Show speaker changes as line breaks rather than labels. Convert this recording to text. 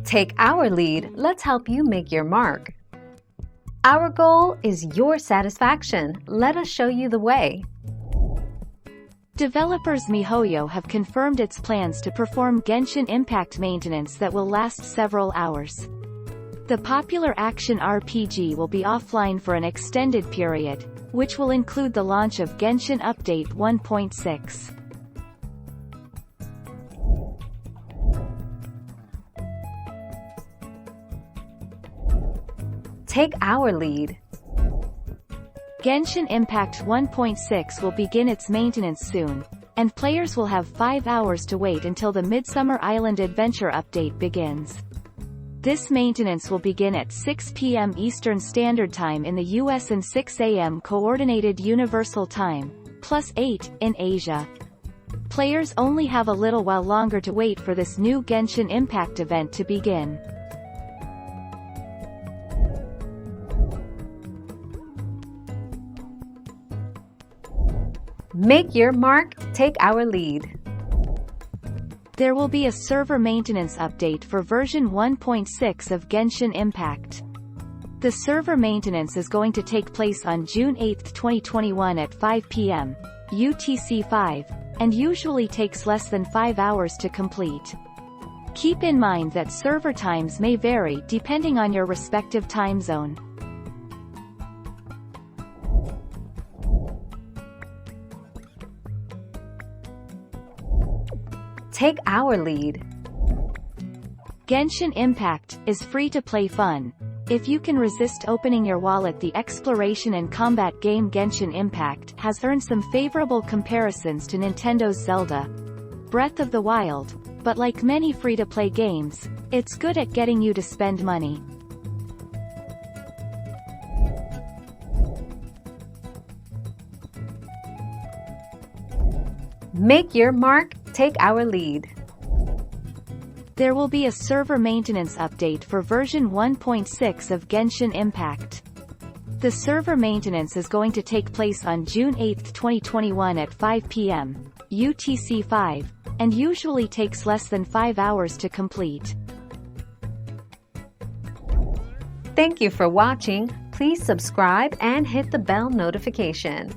Take our lead, let's help you make your mark. Our goal is your satisfaction. Let us show you the way.
Developers MiHoYo have confirmed its plans to perform Genshin Impact maintenance that will last several hours. The popular action RPG will be offline for an extended period, which will include the launch of Genshin Update 1.6.
Take our lead.
Genshin Impact 1.6 will begin its maintenance soon, and players will have 5 hours to wait until the Midsummer Island Adventure update begins. This maintenance will begin at 6 p.m. Eastern Standard Time in the US and 6 a.m. Coordinated Universal Time, plus 8 in Asia. Players only have a little while longer to wait for this new Genshin Impact event to begin.
Make your mark, take our lead.
There will be a server maintenance update for version 1.6 of Genshin Impact. The server maintenance is going to take place on June 8, 2021 at 5 p.m. UTC-5, and usually takes less than 5 hours to complete. Keep in mind that server times may vary depending on your respective time zone.
Take our lead.
Genshin Impact is free-to-play fun. If you can resist opening your wallet, the exploration and combat game Genshin Impact has earned some favorable comparisons to Nintendo's Zelda: Breath of the Wild, but like many free-to-play games, it's good at getting you to spend money.
Make your mark, take our lead.
There will be a server maintenance update for version 1.6 of Genshin Impact. The server maintenance is going to take place on June 8, 2021 at 5 p.m. UTC-5, and usually takes less than 5 hours to complete.
Thank you for watching. Please subscribe and hit the bell notification.